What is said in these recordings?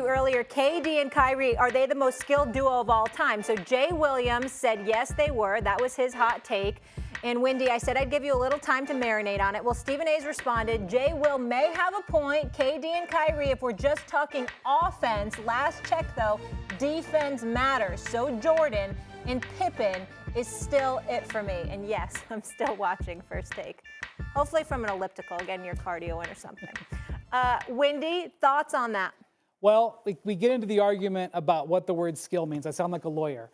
you earlier, KD and Kyrie, are they the most skilled duo of all time? So Jay Williams said yes, they were. That was his hot take. And Wendy, I said I'd give you a little time to marinate on it. Well, Stephen A's responded, Jay Will may have a point. KD and Kyrie, if we're just talking offense, last check though, defense matters. So Jordan and Pippen is still it for me. And yes, I'm still watching First Take. Hopefully from an elliptical, getting your cardio in or something. Wendy, thoughts on that? Well, we get into the argument about what the word skill means. I sound like a lawyer.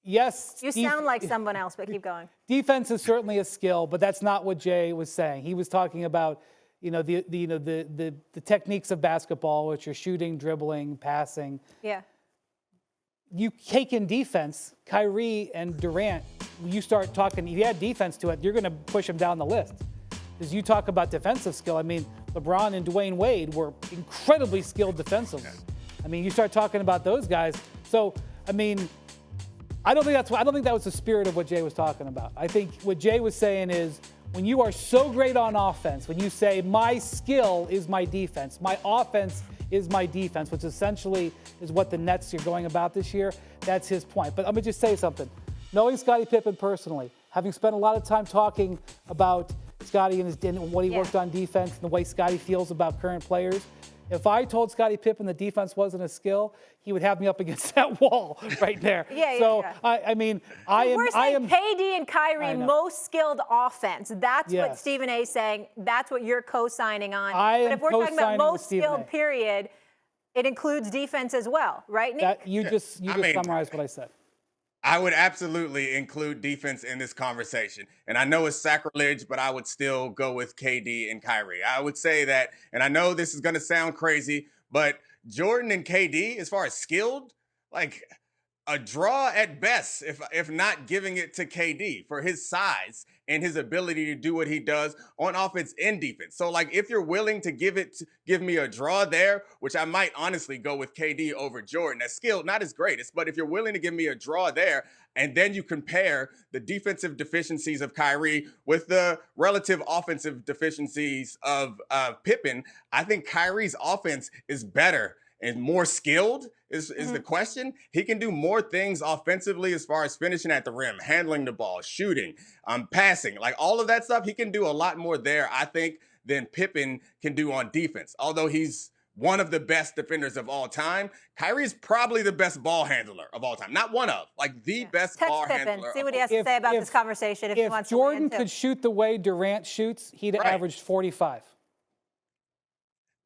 Yes. You sound like someone else, but keep going. Defense is certainly a skill, but that's not what Jay was saying. He was talking about, the techniques of basketball, which are shooting, dribbling, passing. Yeah. You take in defense, Kyrie and Durant, you start talking, if you add defense to it, you're going to push them down the list. Because you talk about defensive skill, I mean, LeBron and Dwayne Wade were incredibly skilled defensively. I mean, you start talking about those guys. So, I mean, I don't think that was the spirit of what Jay was talking about. I think what Jay was saying is when you are so great on offense, when you say my skill is my defense, my offense is my defense, which essentially is what the Nets are going about this year, that's his point. But let me just say something. Knowing Scottie Pippen personally, having spent a lot of time talking about Scottie and what he worked on defense and the way Scottie feels about current players, if I told Scottie Pippen the defense wasn't a skill, he would have me up against that wall right there. I mean, I am KD and Kyrie most skilled offense. That's what Stephen A. is saying. That's what you're co-signing on. But if we're talking about most skilled period, it includes defense as well, right, Nick? You just summarized what I said. I would absolutely include defense in this conversation. And I know it's sacrilege, but I would still go with KD and Kyrie. I would say that, and I know this is going to sound crazy, but Jordan and KD, as far as skilled, like a draw at best, if not giving it to KD for his size and his ability to do what he does on offense and defense. So, like, if you're willing to give me a draw there, which I might honestly go with KD over Jordan. That's skilled, not his greatest, but if you're willing to give me a draw there, and then you compare the defensive deficiencies of Kyrie with the relative offensive deficiencies of Pippen, I think Kyrie's offense is better and more skilled is the question. He can do more things offensively as far as finishing at the rim, handling the ball, shooting, passing, like all of that stuff. He can do a lot more there, I think, than Pippen can do on defense. Although he's one of the best defenders of all time, Kyrie's probably the best ball handler of all time. Not one of, like the best ball handler. See what he has to say about this conversation if he wants to. If Jordan could shoot the way Durant shoots, he'd have averaged 45.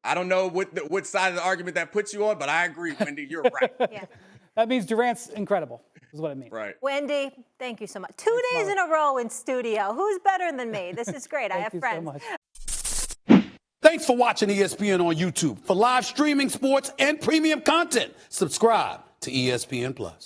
I don't know what side of the argument that puts you on, but I agree, Wendy. You're right. That means Durant's incredible, is what it means. Right. Wendy, thank you so much. 2 days in a row in studio. Who's better than me? This is great. I have friends. So thanks for watching ESPN on YouTube. For live streaming, sports, and premium content, subscribe to ESPN+.